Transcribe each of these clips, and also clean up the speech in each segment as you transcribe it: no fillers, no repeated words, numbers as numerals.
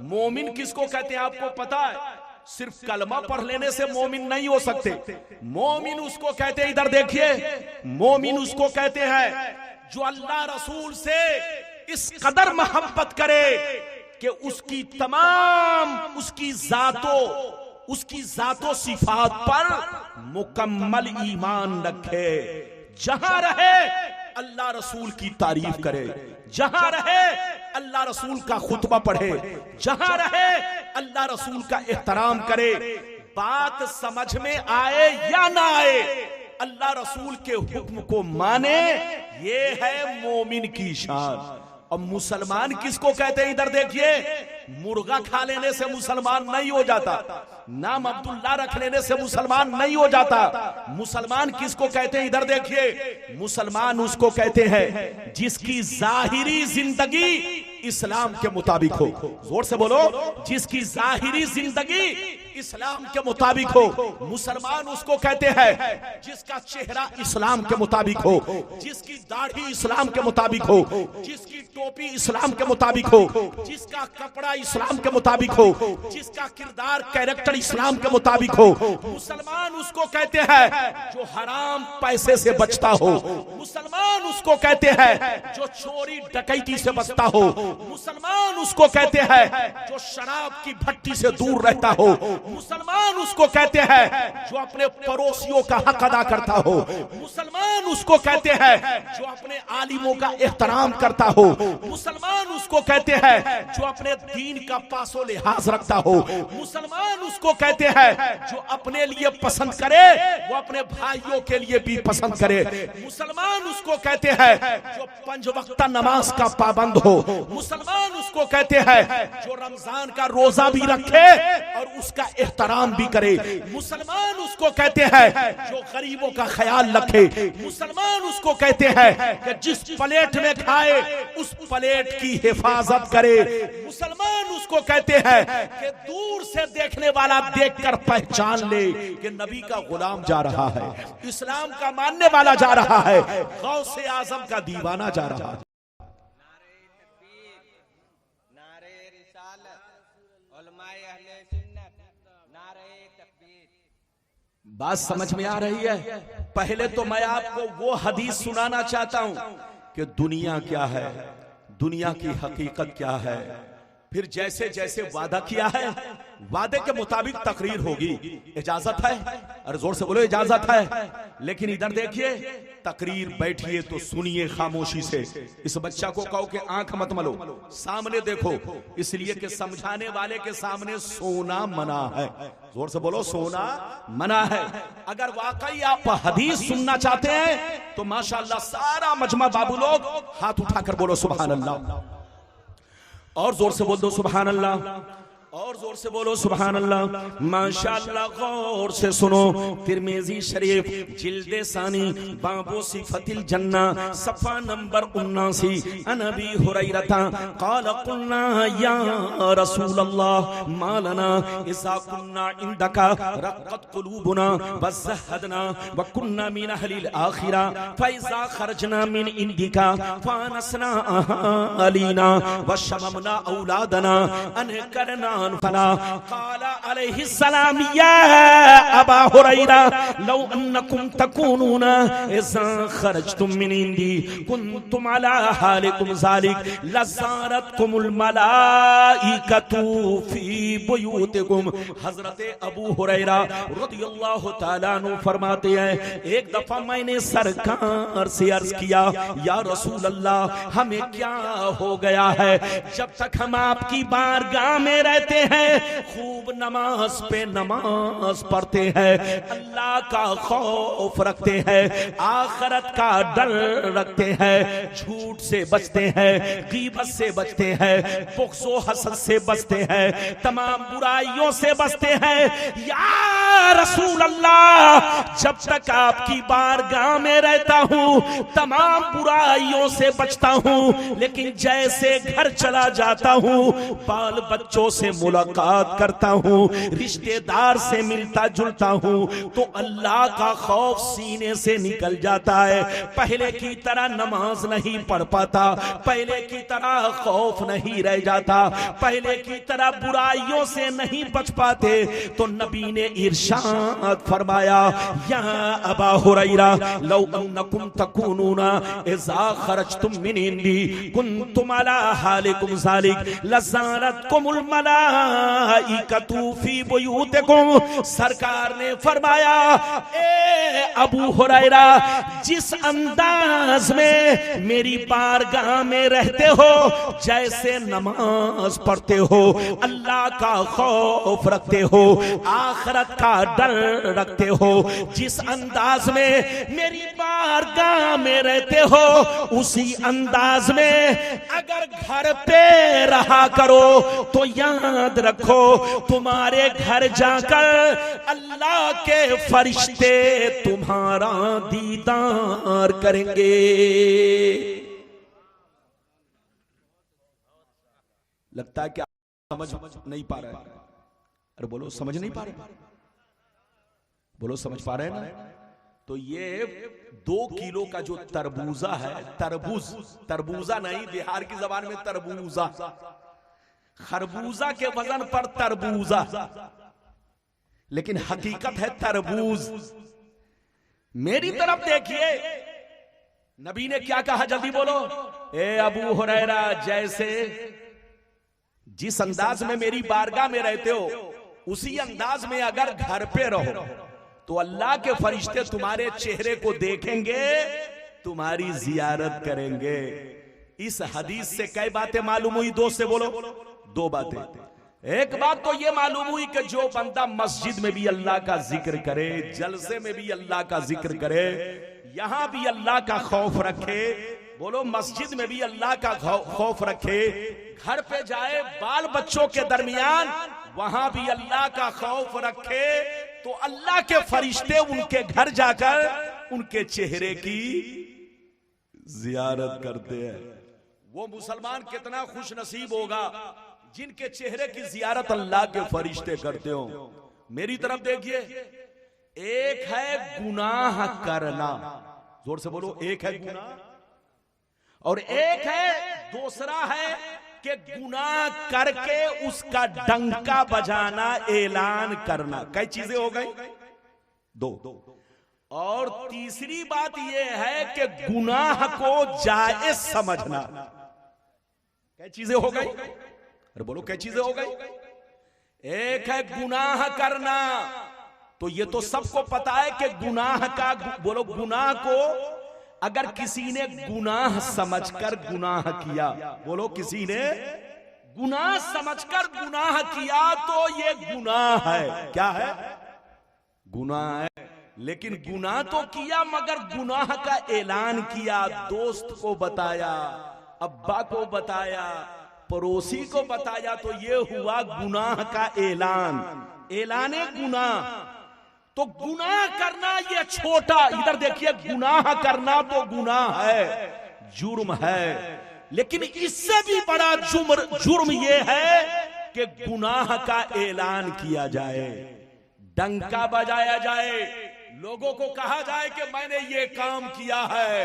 मोमिन किसको कहते हैं आपको पता है? सिर्फ कलमा पढ़ लेने से मोमिन नहीं हो सकते। मोमिन उसको कहते हैं, इधर देखिए, मोमिन उसको कहते हैं जो अल्लाह रसूल से इस कदर मोहब्बत करे कि उसकी तमाम उसकी जातो सिफात पर मुकम्मल ईमान रखे। जहां रहे अल्लाह रसूल की तारीफ करे, जहां रहे अल्लाह रसूल का खुतबा पढ़े, जहां रहे अल्लाह रसूल का एहतराम करे। बात समझ में आए या ना आए, अल्लाह रसूल के हुक्म को माने, ये है मोमिन की शान। और मुसलमान किसको कहते हैं? इधर देखिए, मुर्गा खा लेने से मुसलमान नहीं हो जाता, नाम अब्दुल्ला रख लेने से मुसलमान नहीं हो जाता। मुसलमान किसको कहते हैं? इधर देखिए, मुसलमान उसको कहते हैं जिसकी जाहिरी जिंदगी इस्लाम के मुताबिक हो। जोर से बोलो, जिसकी जाहिरी जिंदगी इस्लाम के मुताबिक हो। मुसलमान उसको कहते हैं जिसका चेहरा इस्लाम के मुताबिक हो, जिसकी दाढ़ी इस्लाम के मुताबिक हो, जिसकी टोपी इस्लाम के मुताबिक हो, जिसका कपड़ा इस्लाम के मुताबिक हो, जिसका किरदार कैरेक्टर इस्लाम के मुताबिक हो। मुसलमान उसको कहते हैं जो हराम पैसे से बचता हो। मुसलमान उसको कहते हैं जो चोरी डकैती से बचता हो। मुसलमान उसको कहते हैं जो शराब की भट्टी से दूर रहता हो। मुसलमान उसको कहते हैं जो अपने पड़ोसियों का हक अदा करता हो। मुसलमान उसको कहते हैं जो अपने आलिमों का एहतराम करता हो। मुसलमान उसको कहते हैं जो अपने दीन का पासो लिहाज रखता हो। मुसलमान उसको कहते हैं जो अपने लिए पसंद करे वो अपने भाइयों के लिए भी पसंद करे। मुसलमान उसको कहते हैं जो 5 वक्त नमाज का पाबंद हो। मुसलमान उसको कहते हैं जो रमजान का रोजा भी रखे और उसका एहतराम भी करे। मुसलमान उसको कहते हैं जो गरीबों का ख्याल रखे। मुसलमान उसको कहते हैं कि जिस प्लेट में खाए उस प्लेट की हिफाजत करे। मुसलमान उसको कहते हैं कि दूर से देखने वाला देखकर पहचान ले कि नबी का गुलाम जा रहा है, इस्लाम का मानने वाला जा रहा है, गौसे आजम का दीवाना जा रहा है। बात समझ में आ रही है? पहले तो मैं आपको वो हदीस सुनाना चाहता हूं कि दुनिया क्या है, दुनिया की हकीकत क्या है। फिर जैसे जैसे वादा किया है वादे के मुताबिक तकरीर होगी। इजाजत है? अरे जोर से बोलो, इजाजत है। लेकिन इधर देखिए, तकरीर बैठिए तो सुनिए खामोशी से। इस बच्चा को कहो कि आंख मत मलो, सामने देखो, इसलिए कि समझाने वाले के सामने सोना मना है। जोर से बोलो, सोना मना है। अगर वाकई आप हदीस सुनना चाहते हैं तो माशाअल्लाह सारा मजमा बाबू लोग हाथ उठाकर बोलो सुभान अल्लाह, और जोर से बोल दो सुभान अल्लाह, और जोर से बोलो सुभान अल्लाह। माशाअल्लाह, गौर से सुनो। तिरमिजी शरीफ जिल्दे सानी बाबो सिफतिल जन्ना सफा नंबर 79। अन अबी हुरैरता क़ाल क़ुलना या रसूल अल्लाह मा लना इज़ा कुन्ना इंदका रक़त क़ुलूबुना व ज़हदना व कुन्ना मिन अहलिल आखिरा फ़इज़ा खरजना मिन इंदिका फ़ानसना अलीना व शममना औलादना अन करना फला क़ाल अलैहि सलाम या अबा हुरैरा लौ अन्नकुम तकूनूना इज़ा खरजतुम मिन इंदी कुंतुम अला हालिकुम ज़ालिक लज़ारतकुमुल मलाइकतु फी बुयूतिकुम। हज़रत अबू हुरैरा रज़ियल्लाहु तआला अन्हु फरमाते हैं, एक दफा मैंने सरकार से अर्ज किया, या रसूल अल्लाह, हमें क्या हो गया है, जब तक हम आपकी बारगाह में रहते हैं खूब नमाज पे नमाज पढ़ते हैं, अल्लाह का खौफ रखते हैं, आखिरत का डर रखते हैं, झूठ से बचते हैं, गीबत से बचते हैं, बुग़्ज़ व हसद से बचते हैं, तमाम बुराइयों से बचते हैं। या रसूल अल्लाह, जब तक आपकी बारगाह में रहता हूँ तमाम बुराइयों से बचता हूँ, लेकिन जैसे घर चला जाता हूँ बाल बच्चों से मुलाकात करता हूँ, रिश्तेदार से मिलता जुलता हूँ, तो अल्लाह का खौफ सीने से निकल जाता है। पहले की तरह नमाज नहीं पढ़ पाता, पहले की तरह खौफ नहीं रह जाता, पहले की तरह बुराइयों से नहीं बच पाते। तो नबी ने इरशाद फरमाया, या अबा हुरैरा लौ अन्नकुम तकूनूना इज़ा खरजतुम मिन इंदी कुंतुम अला हालिकुम ज़ालिक लज़ारतकुमुल मलाइकतु फी बुयूतिकुम। सरकार ने फरमाया, ए अबू हुरैरा, जिस अंदाज में मेरी बारगाह में रहते हो, जैसे नमाज पढ़ते हो, अल्लाह का खौफ रखते हो, आखिरत का डर रखते हो, जिस अंदाज में मेरी बारगाह में रहते हो, उसी अंदाज में अगर घर पे रहा करो तो याद रखो, तुम्हारे घर जाकर अल्लाह के फरिश्ते तुम्हारा दीदार करेंगे। लगता है कि आप समझ नहीं पा रहे। अरे बोलो, समझ नहीं पा रहे? बोलो, समझ पा रहे हैं ना? तो ये 2 किलो का जो तरबूजा है, तरबूजा नहीं, बिहार की जबान में तरबूजा, खरबूजा के वजन पर तरबूजा, लेकिन हकीकत है तरबूज। मेरी तरफ देखिए, नबी ने क्या कहा, जल्दी बोलो। ए अबू हुरैरा, जैसे जिस अंदाज में मेरी बारगाह में रहते हो, उसी अंदाज में अगर घर पे रहो तो अल्लाह के फरिश्ते तुम्हारे चेहरे को देखेंगे, तुम्हारी जियारत करेंगे। इस हदीस से कई बातें मालूम हुई? दोस्त से बोलो। 2 बातें। एक बात तो ये मालूम हुई कि जो बंदा मस्जिद में भी अल्लाह का जिक्र करे, जलसे में भी अल्लाह का जिक्र करे, यहां भी अल्लाह का खौफ रखे, बोलो मस्जिद में भी अल्लाह का खौफ रखे, घर पे जाए बाल बच्चों के दरमियान वहां भी अल्लाह का खौफ रखे, तो अल्लाह के फरिश्ते उनके घर जाकर उनके चेहरे की जियारत करते हैं। वो मुसलमान कितना खुश नसीब होगा जिनके चेहरे की जियारत अल्लाह के फरिश्ते करते हो। मेरी तरफ देखिए, एक है गुनाह करना, जोर से बोलो, एक है गुनाह, और एक है दूसरा है कि गुनाह करके उसका डंका बजाना, ऐलान करना। कई चीजें हो गई? 2। और तीसरी बात यह है कि गुनाह को जायज समझना। कई चीजें हो गई? अरे बोलो, कई चीजें हो गई? एक है गुनाह करना, तो ये तो सबको पता है कि गुनाह का, बोलो, गुनाह को अगर किसी ने गुनाह समझकर गुनाह किया, बोलो किसी ने गुनाह समझकर गुनाह किया, तो ये गुनाह है। क्या है? गुनाह है। लेकिन गुनाह तो किया, मगर गुनाह का ऐलान किया, दोस्त को बताया, अब्बा को बताया, पड़ोसी को बताया, तो ये हुआ गुनाह का ऐलान, ऐलाने गुनाह। तो गुनाह करना ये छोटा, इधर देखिए, गुनाह करना तो गुनाह है, जुर्म है, लेकिन इससे भी बड़ा जुर्म ये है कि गुनाह का ऐलान किया जाए, डंका बजाया जाए, लोगों को कहा जाए कि मैंने ये काम किया है,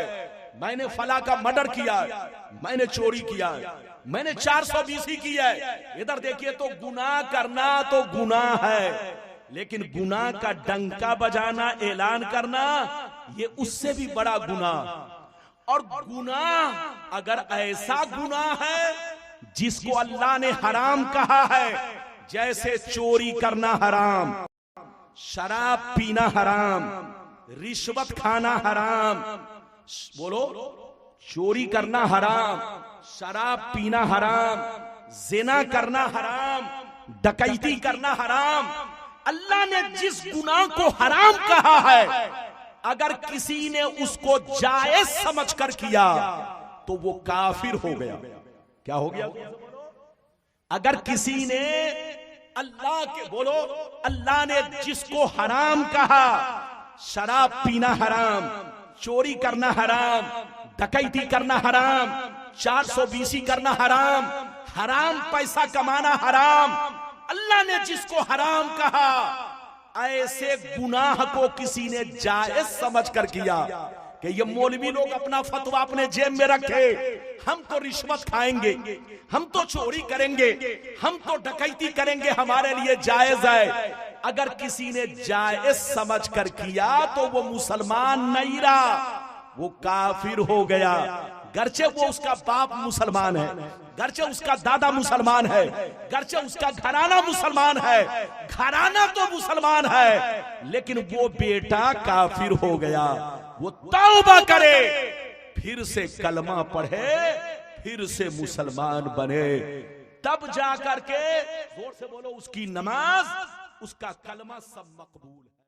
मैंने फला का मर्डर किया, मैंने चोरी किया, मैंने 420 की है। इधर देखिए, तो गुनाह करना तो गुनाह है, लेकिन गुनाह का डंका बजाना, ऐलान करना, ये उससे भी बड़ा गुनाह। और गुनाह अगर ऐसा गुनाह है जिसको अल्लाह ने हराम कहा है, जैसे चोरी करना हराम, शराब पीना हराम, रिश्वत खाना हराम, बोलो, चोरी करना हराम, शराब पीना हराम, जिना करना हराम, डकैती करना हराम। अल्लाह ने जिस गुनाह को हराम कहा है, अगर किसी ने उसको जायज समझकर किया तो वो काफिर हो गया। क्या हो गया? अगर किसी ने अल्लाह के, बोलो, अल्लाह ने जिसको हराम कहा, शराब पीना हराम, चोरी करना हराम, डकैती करना हराम, 420 करना हराम, हराम पैसा कमाना हराम, अल्लाह ने जिसको हराम कहा, ऐसे गुनाह को किसी ने जायज समझकर किया कि ये मौलवी लोग अपना फतवा अपने जेब में रखे, हम तो रिश्वत खाएंगे, हम तो चोरी करेंगे, हम तो डकैती करेंगे, हमारे लिए जायज है। अगर किसी ने जायज समझकर किया तो वो मुसलमान नहीं रहा, वो काफिर हो गया। गर्चे वो उसका बाप मुसलमान है, गर्चे उसका दादा मुसलमान है, गर्चे उसका घराना मुसलमान है, घराना तो मुसलमान है, लेकिन वो बेटा काफिर हो गया। वो तौबा करे, फिर से कलमा पढ़े, फिर से मुसलमान बने, तब जाकर के जोर से बोलो उसकी नमाज, उसका कलमा सब मकबूल है।